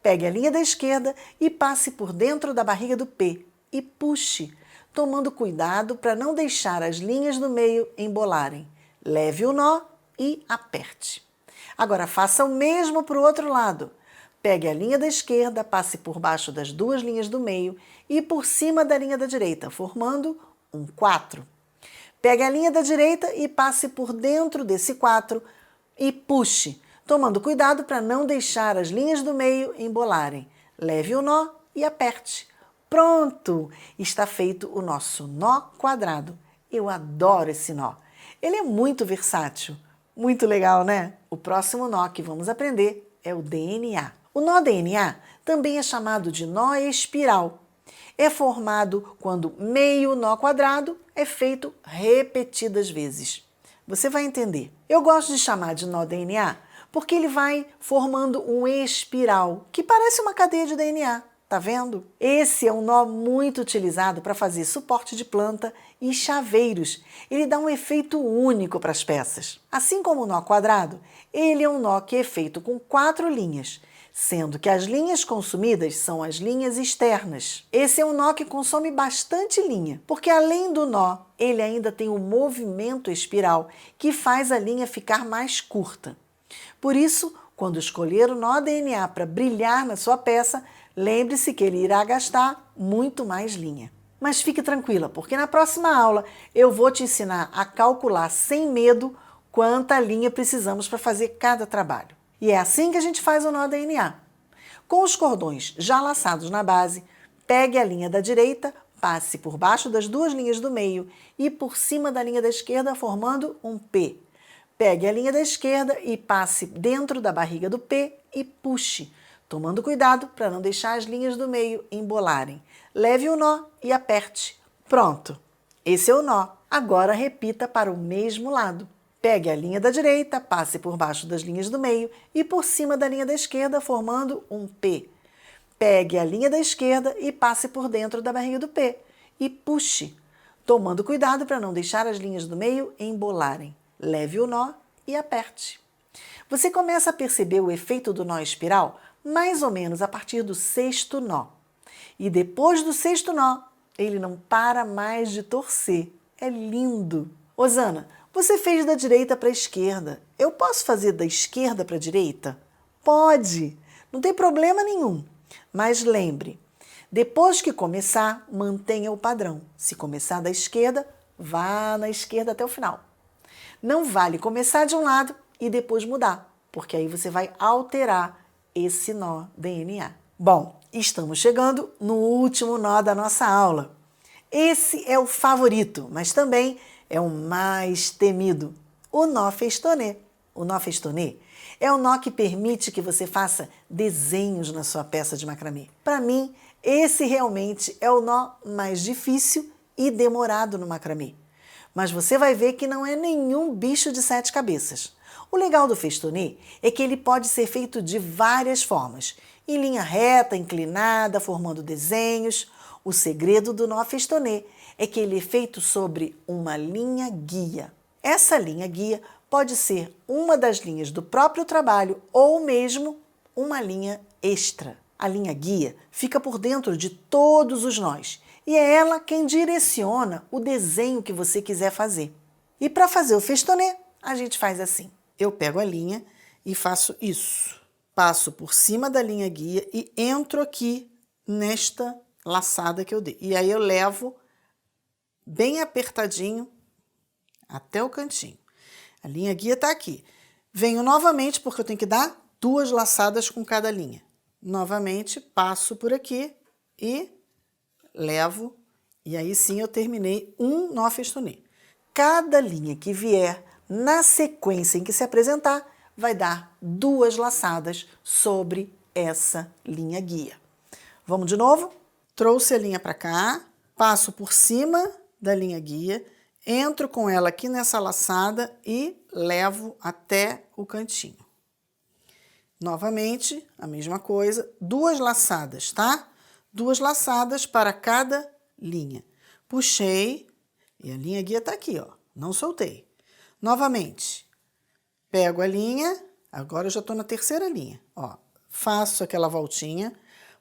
Speaker 1: Pegue a linha da esquerda e passe por dentro da barriga do P e puxe, tomando cuidado para não deixar as linhas do meio embolarem. Leve o nó e aperte. Agora faça o mesmo para o outro lado. Pegue a linha da esquerda, passe por baixo das 2 linhas do meio e por cima da linha da direita, formando um 4. Pegue a linha da direita e passe por dentro desse 4 e puxe, tomando cuidado para não deixar as linhas do meio embolarem. Leve o nó e aperte. Pronto! Está feito o nosso nó quadrado. Eu adoro esse nó. Ele é muito versátil. Muito legal, né? O próximo nó que vamos aprender é o DNA. O nó DNA também é chamado de nó espiral. É formado quando meio nó quadrado é feito repetidas vezes. Você vai entender. Eu gosto de chamar de nó DNA porque ele vai formando um espiral, que parece uma cadeia de DNA. Tá vendo? Esse é um nó muito utilizado para fazer suporte de planta e chaveiros. Ele dá um efeito único para as peças. Assim como o nó quadrado, ele é um nó que é feito com 4 linhas, sendo que as linhas consumidas são as linhas externas. Esse é um nó que consome bastante linha, porque além do nó, ele ainda tem o movimento espiral, que faz a linha ficar mais curta. Por isso, quando escolher o nó DNA para brilhar na sua peça, lembre-se que ele irá gastar muito mais linha. Mas fique tranquila, porque na próxima aula eu vou te ensinar a calcular sem medo quanta linha precisamos para fazer cada trabalho. E é assim que a gente faz o nó DNA. Com os cordões já laçados na base, pegue a linha da direita, passe por baixo das duas linhas do meio e por cima da linha da esquerda, formando um P. Pegue a linha da esquerda e passe dentro da barriga do P e puxe, tomando cuidado para não deixar as linhas do meio embolarem. Leve o nó e aperte. Pronto! Esse é o nó. Agora repita para o mesmo lado. Pegue a linha da direita, passe por baixo das linhas do meio e por cima da linha da esquerda, formando um P. Pegue a linha da esquerda e passe por dentro da barriga do P e puxe, tomando cuidado para não deixar as linhas do meio embolarem. Leve o nó e aperte. Você começa a perceber o efeito do nó espiral mais ou menos a partir do 6º nó. E depois do 6º nó, ele não para mais de torcer. É lindo! Osana, você fez da direita para a esquerda. Eu posso fazer da esquerda para a direita? Pode! Não tem problema nenhum. Mas lembre, depois que começar, mantenha o padrão. Se começar da esquerda, vá na esquerda até o final. Não vale começar de um lado e depois mudar, porque aí você vai alterar esse nó DNA. Bom, estamos chegando no último nó da nossa aula. Esse é o favorito, mas também é o mais temido, o nó festonê. O nó festonê é o nó que permite que você faça desenhos na sua peça de macramê. Para mim, esse realmente é o nó mais difícil e demorado no macramê. Mas você vai ver que não é nenhum bicho de 7 cabeças. O legal do festonê é que ele pode ser feito de várias formas, em linha reta, inclinada, formando desenhos. O segredo do nó festonê é que ele é feito sobre uma linha guia. Essa linha guia pode ser uma das linhas do próprio trabalho ou mesmo uma linha extra. A linha guia fica por dentro de todos os nós e é ela quem direciona o desenho que você quiser fazer. E para fazer o festonê, a gente faz assim. Eu pego a linha e faço isso. Passo por cima da linha guia e entro aqui nesta laçada que eu dei. E aí eu levo bem apertadinho até o cantinho. A linha guia está aqui. Venho novamente, porque eu tenho que dar 2 laçadas com cada linha. Novamente, passo por aqui e levo. E aí sim eu terminei um nó festonê. Cada linha que vier na sequência em que se apresentar, vai dar 2 laçadas sobre essa linha guia. Vamos de novo? Trouxe a linha para cá, passo por cima da linha guia, entro com ela aqui nessa laçada e levo até o cantinho. Novamente, a mesma coisa, 2 laçadas, tá? 2 laçadas para cada linha. Puxei e a linha guia tá aqui, ó, não soltei. Novamente, pego a linha, agora eu já estou na 3ª linha, ó, faço aquela voltinha,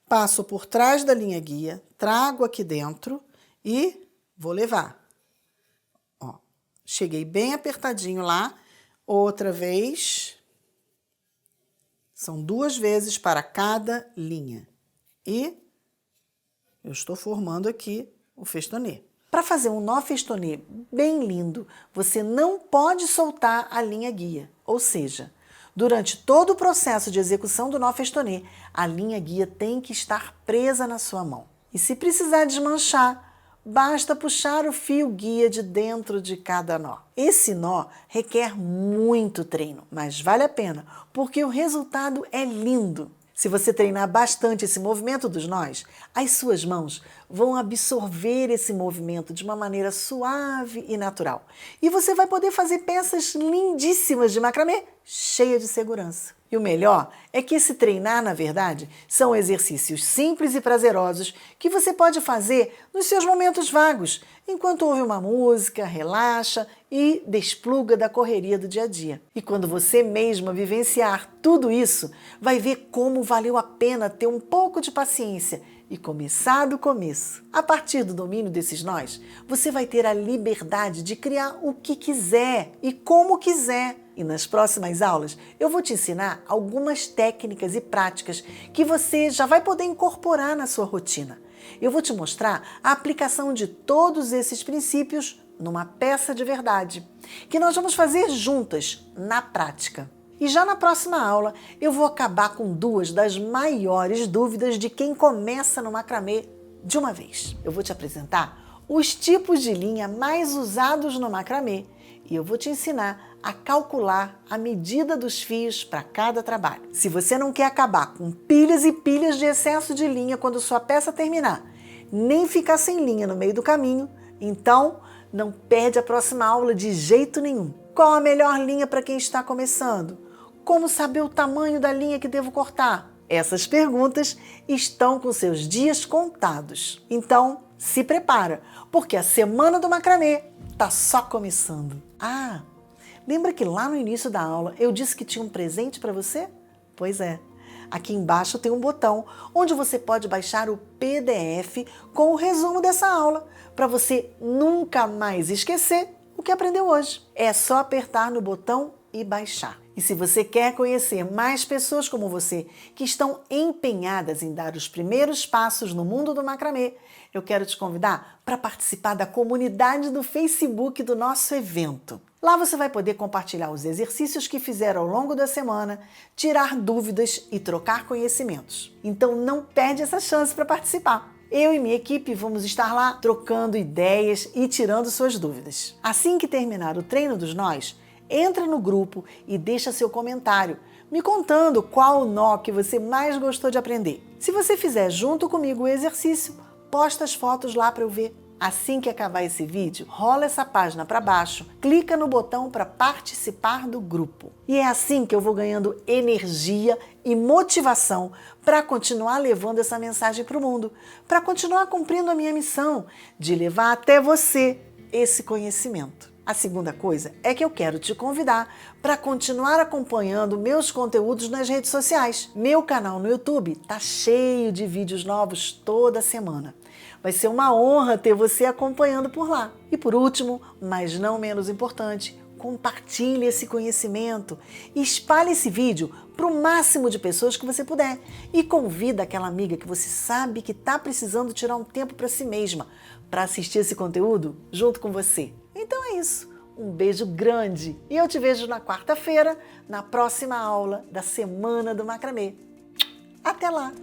Speaker 1: passo por trás da linha guia, trago aqui dentro e vou levar. Ó, cheguei bem apertadinho lá, outra vez, são 2 vezes para cada linha e eu estou formando aqui o festonê. Para fazer um nó festonê bem lindo, você não pode soltar a linha guia. Ou seja, durante todo o processo de execução do nó festonê, a linha guia tem que estar presa na sua mão. E se precisar desmanchar, basta puxar o fio guia de dentro de cada nó. Esse nó requer muito treino, mas vale a pena, porque o resultado é lindo. Se você treinar bastante esse movimento dos nós, as suas mãos vão absorver esse movimento de uma maneira suave e natural. E você vai poder fazer peças lindíssimas de macramê cheia de segurança. E o melhor é que esse treinar, na verdade, são exercícios simples e prazerosos que você pode fazer nos seus momentos vagos, enquanto ouve uma música, relaxa e despluga da correria do dia a dia. E quando você mesma vivenciar tudo isso, vai ver como valeu a pena ter um pouco de paciência e começar do começo. A partir do domínio desses nós, você vai ter a liberdade de criar o que quiser e como quiser. E nas próximas aulas eu vou te ensinar algumas técnicas e práticas que você já vai poder incorporar na sua rotina. Eu vou te mostrar a aplicação de todos esses princípios numa peça de verdade, que nós vamos fazer juntas, na prática. E já na próxima aula eu vou acabar com duas das maiores dúvidas de quem começa no macramê de uma vez. Eu vou te apresentar os tipos de linha mais usados no macramê e eu vou te ensinar a calcular a medida dos fios para cada trabalho. Se você não quer acabar com pilhas e pilhas de excesso de linha quando sua peça terminar, nem ficar sem linha no meio do caminho, então não perde a próxima aula de jeito nenhum. Qual a melhor linha para quem está começando? Como saber o tamanho da linha que devo cortar? Essas perguntas estão com seus dias contados. Então, se prepara, porque a Semana do Macramê está só começando. Lembra que lá no início da aula eu disse que tinha um presente para você? Pois é. Aqui embaixo tem um botão onde você pode baixar o PDF com o resumo dessa aula, para você nunca mais esquecer o que aprendeu hoje. É só apertar no botão e baixar. E se você quer conhecer mais pessoas como você, que estão empenhadas em dar os primeiros passos no mundo do macramê, eu quero te convidar para participar da comunidade do Facebook do nosso evento. Lá você vai poder compartilhar os exercícios que fizeram ao longo da semana, tirar dúvidas e trocar conhecimentos. Então não perde essa chance para participar. Eu e minha equipe vamos estar lá trocando ideias e tirando suas dúvidas. Assim que terminar o treino dos nós, entra no grupo e deixa seu comentário, me contando qual o nó que você mais gostou de aprender. Se você fizer junto comigo o exercício, posta as fotos lá para eu ver. Assim que acabar esse vídeo, rola essa página para baixo, clica no botão para participar do grupo. E é assim que eu vou ganhando energia e motivação para continuar levando essa mensagem para o mundo, para continuar cumprindo a minha missão de levar até você esse conhecimento. A segunda coisa é que eu quero te convidar para continuar acompanhando meus conteúdos nas redes sociais. Meu canal no YouTube está cheio de vídeos novos toda semana. Vai ser uma honra ter você acompanhando por lá. E por último, mas não menos importante, compartilhe esse conhecimento e espalhe esse vídeo para o máximo de pessoas que você puder. E convida aquela amiga que você sabe que está precisando tirar um tempo para si mesma, para assistir esse conteúdo junto com você. Então é isso. Um beijo grande e eu te vejo na quarta-feira, na próxima aula da Semana do Macramê. Até lá!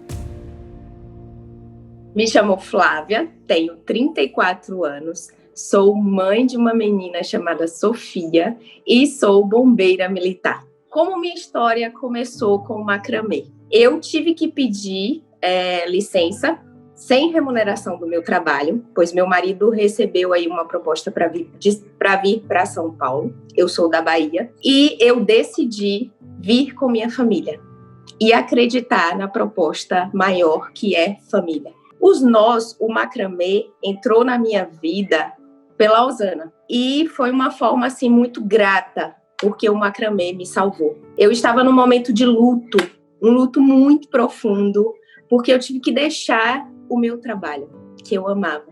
Speaker 13: Me chamo Flávia, tenho 34 anos, sou mãe de uma menina chamada Sofia e sou bombeira militar. Como minha história começou com o macramê? Eu tive que pedir licença sem remuneração do meu trabalho, pois meu marido recebeu aí uma proposta para vir para São Paulo. Eu sou da Bahia e eu decidi vir com minha família e acreditar na proposta maior que é família. O macramê entrou na minha vida pela Osana e foi uma forma assim muito grata, porque o macramê me salvou. Eu estava num momento de luto, um luto muito profundo, porque eu tive que deixar o meu trabalho, que eu amava.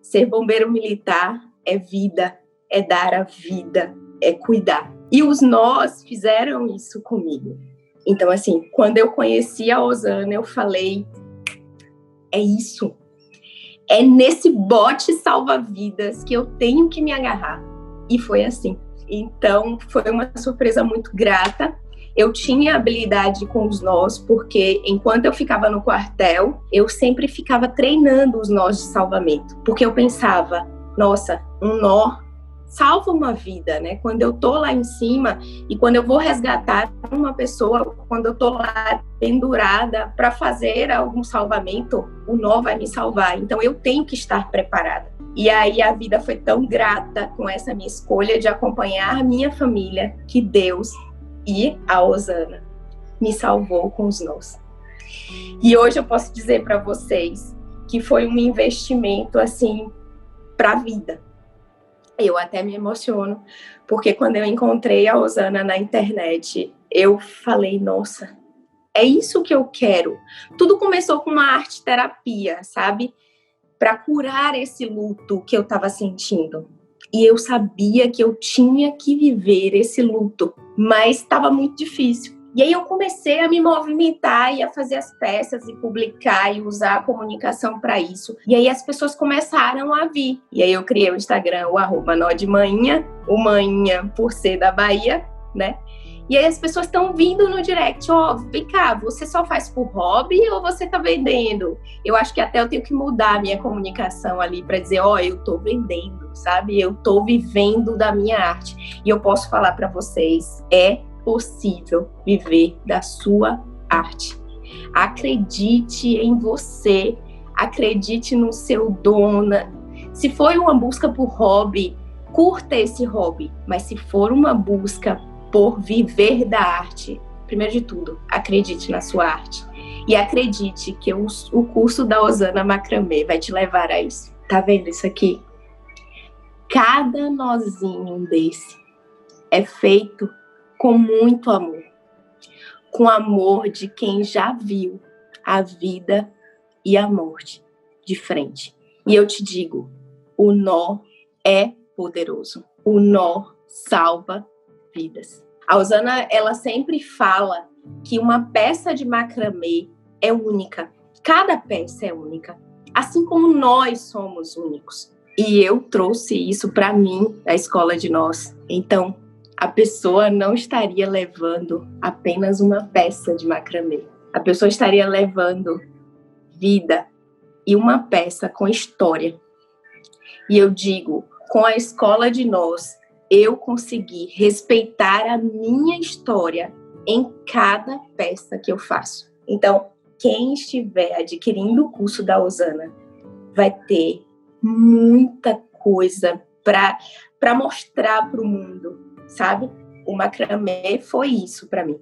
Speaker 13: Ser bombeiro militar é vida, é dar a vida, é cuidar. E os nós fizeram isso comigo. Então, assim, quando eu conheci a Osana, eu falei, é isso. É nesse bote salva-vidas que eu tenho que me agarrar. E foi assim. Então, foi uma surpresa muito grata. Eu tinha habilidade com os nós, porque enquanto eu ficava no quartel, eu sempre ficava treinando os nós de salvamento. Porque eu pensava, nossa, um nó salva uma vida, né? Quando eu tô lá em cima e quando eu vou resgatar uma pessoa, quando eu tô lá pendurada para fazer algum salvamento, o nó vai me salvar. Então eu tenho que estar preparada. E aí a vida foi tão grata com essa minha escolha de acompanhar a minha família, que Deus E a Osana me salvou com os nós. E hoje eu posso dizer para vocês que foi um investimento, assim, para a vida. Eu até me emociono, porque quando eu encontrei a Osana na internet, eu falei, nossa, é isso que eu quero. Tudo começou com uma arte-terapia, sabe? Para curar esse luto que eu estava sentindo. E eu sabia que eu tinha que viver esse luto, mas estava muito difícil. E aí eu comecei a me movimentar e a fazer as peças e publicar e usar a comunicação para isso. E aí as pessoas começaram a vir. E aí eu criei o Instagram, o @NóDeManhã, o Manhã por ser da Bahia, né? E aí as pessoas estão vindo no direct, vem cá, você só faz por hobby ou você tá vendendo? Eu acho que até eu tenho que mudar a minha comunicação ali para dizer, eu tô vendendo, sabe? Eu tô vivendo da minha arte. E eu posso falar para vocês, é possível viver da sua arte. Acredite em você, acredite no seu dom. Se for uma busca por hobby, curta esse hobby, mas se for uma busca por viver da arte, primeiro de tudo, acredite na sua arte. E acredite que o curso da Osana Macramê vai te levar a isso. Tá vendo isso aqui? Cada nozinho desse é feito com muito amor. Com amor de quem já viu a vida e a morte de frente. E eu te digo, o nó é poderoso. O nó salva vidas. A Osana, ela sempre fala que uma peça de macramê é única. Cada peça é única. Assim como nós somos únicos. E eu trouxe isso para mim, da Escola de Nós. Então, a pessoa não estaria levando apenas uma peça de macramê. A pessoa estaria levando vida e uma peça com história. E eu digo, com a Escola de Nós, eu consegui respeitar a minha história em cada peça que eu faço. Então, quem estiver adquirindo o curso da Osana vai ter muita coisa para mostrar para o mundo, sabe? O macramê foi isso para mim.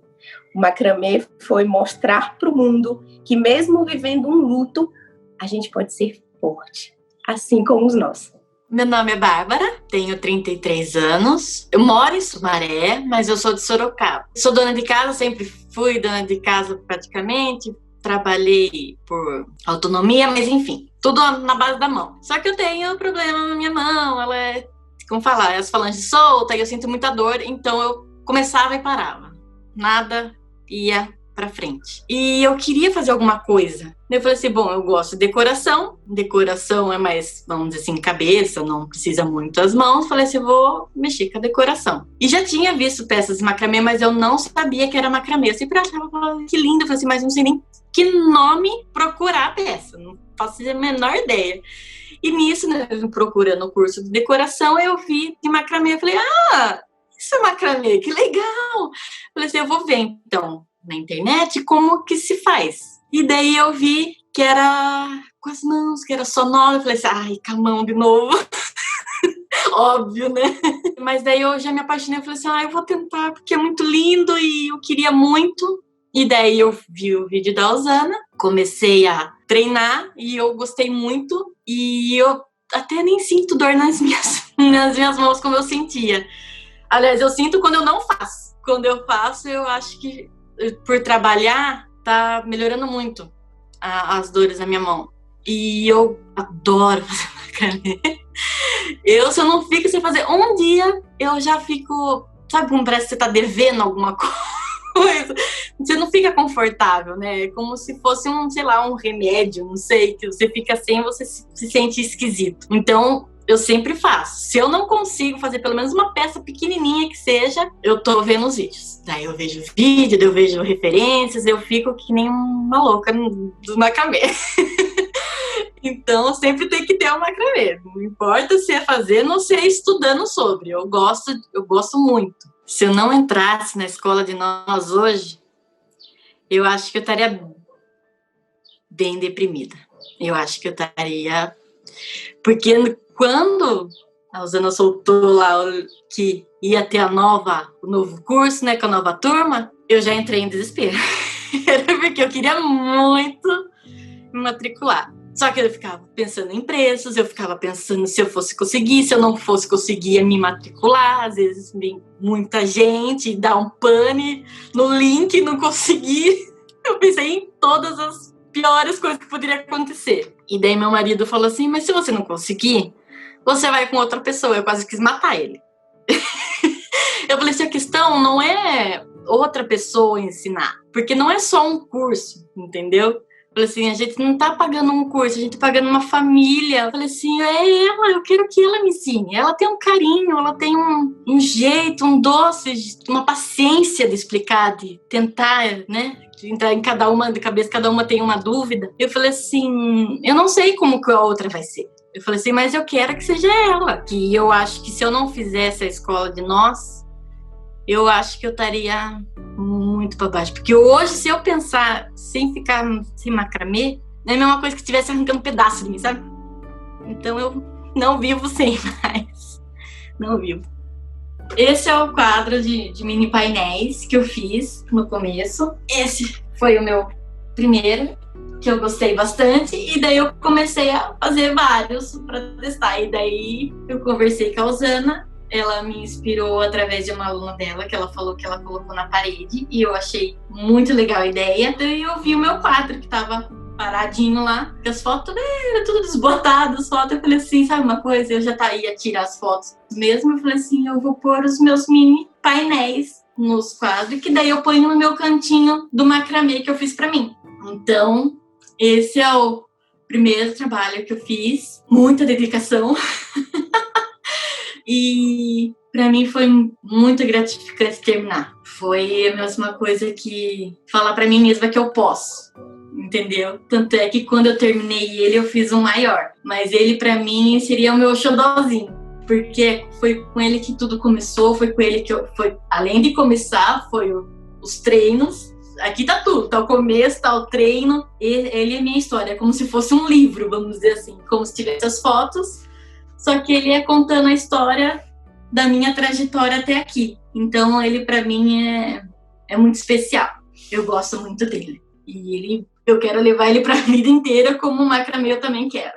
Speaker 13: O macramê foi mostrar para o mundo que mesmo vivendo um luto, a gente pode ser forte, assim como os nossos.
Speaker 14: Meu nome é Bárbara, tenho 33 anos, eu moro em Sumaré, mas eu sou de Sorocaba. Sou dona de casa, sempre fui dona de casa praticamente, trabalhei por autonomia, mas enfim, tudo na base da mão. Só que eu tenho problema na minha mão, ela é, como falar, as falanges soltas e eu sinto muita dor, então eu começava e parava. Nada ia pra frente. E eu queria fazer alguma coisa. Eu falei assim, bom, eu gosto de decoração. Decoração é mais, vamos dizer assim, cabeça, não precisa muito as mãos. Falei assim, vou mexer com a decoração. E já tinha visto peças de macramê, mas eu não sabia que era macramê. Eu sempre achava que lindo. Eu falei assim, mas não sei nem que nome procurar a peça. Não faço a menor ideia. E nisso, né, procurando o curso de decoração, eu vi de macramê. Eu falei, isso é macramê, que legal. Falei assim, eu vou ver então na internet como que se faz. E daí eu vi que era com as mãos, que era sonoro. Eu falei assim, com a mão de novo. Óbvio, né? Mas daí eu já me apaixonei. Eu falei assim, eu vou tentar, porque é muito lindo e eu queria muito. E daí eu vi o vídeo da Osana, comecei a treinar e eu gostei muito. E eu até nem sinto dor nas minhas mãos como eu sentia. Aliás, eu sinto quando eu não faço. Quando eu faço, eu acho que por trabalhar, tá melhorando muito as dores na minha mão. E eu adoro fazer macramê. Se eu não fico sem fazer um dia, eu já fico... Sabe como parece que você tá devendo alguma coisa? Você não fica confortável, né? É como se fosse um remédio, não sei, que você fica sem, você se sente esquisito. Então, eu sempre faço. Se eu não consigo fazer pelo menos uma peça pequenininha que seja, eu tô vendo os vídeos. Daí eu vejo vídeo, daí eu vejo referências, eu fico que nem uma louca do macramê. Então, sempre tem que ter um macramê. Não importa se é fazendo ou se é estudando sobre. Eu gosto muito. Se eu não entrasse na Escola de Nós hoje, eu acho que eu estaria bem deprimida. Eu acho que eu estaria... Porque quando a Osana soltou lá que ia ter o novo curso, né, com a nova turma, eu já entrei em desespero. Porque eu queria muito me matricular. Só que eu ficava pensando em preços, eu ficava pensando se eu fosse conseguir, se eu não fosse conseguir me matricular. Às vezes vem muita gente, dá um pane no link, não consegui. Eu pensei em todas as piores coisas que poderiam acontecer. E daí meu marido falou assim, mas se você não conseguir, você vai com outra pessoa. Eu quase quis matar ele. Eu falei assim, a questão não é outra pessoa ensinar, porque não é só um curso, entendeu? Eu falei assim, a gente não tá pagando um curso, a gente tá pagando uma família. Eu falei assim, é ela, eu quero que ela me ensine. Ela tem um carinho, ela tem um jeito, um doce, uma paciência de explicar, de tentar, né? De entrar em cada uma, de cabeça, cada uma tem uma dúvida. Eu falei assim, eu não sei como que a outra vai ser. Eu falei assim, mas eu quero que seja ela. Que eu acho que se eu não fizesse a escola de nós, eu acho que eu estaria muito para baixo. Porque hoje, se eu pensar sem ficar sem macramê, é a mesma coisa que estivesse arrancando um pedaço de mim, sabe? Então eu não vivo sem mais. Não vivo. Esse é o quadro de mini painéis que eu fiz no começo. Esse foi o meu primeiro, que eu gostei bastante. E daí eu comecei a fazer vários para testar. E daí eu conversei com a Osana. Ela me inspirou através de uma aluna dela, que ela falou que ela colocou na parede, e eu achei muito legal a ideia. Daí eu vi o meu quadro, que estava paradinho lá, que as fotos eram tudo desbotadas, as fotos. Eu falei assim, sabe uma coisa? Eu já ia tirar as fotos mesmo. Eu falei assim, eu vou pôr os meus mini painéis nos quadros, que daí eu ponho no meu cantinho do macramê que eu fiz para mim. Então, esse é o primeiro trabalho que eu fiz. Muita dedicação. E para mim foi muito gratificante terminar. Foi a mesma coisa que falar para mim mesma que eu posso, entendeu? Tanto é que quando eu terminei ele, eu fiz um maior. Mas ele, para mim, seria o meu xodózinho. Porque foi com ele que tudo começou, foi com ele que além de começar, foi os treinos. Aqui tá tudo, tá o começo, tá o treino. Ele é minha história, é como se fosse um livro, vamos dizer assim. Como se tivesse as fotos. Só que ele é contando a história da minha trajetória até aqui. Então, ele, para mim, é muito especial. Eu gosto muito dele. E eu quero levar ele para a vida inteira, como o macramê eu também quero.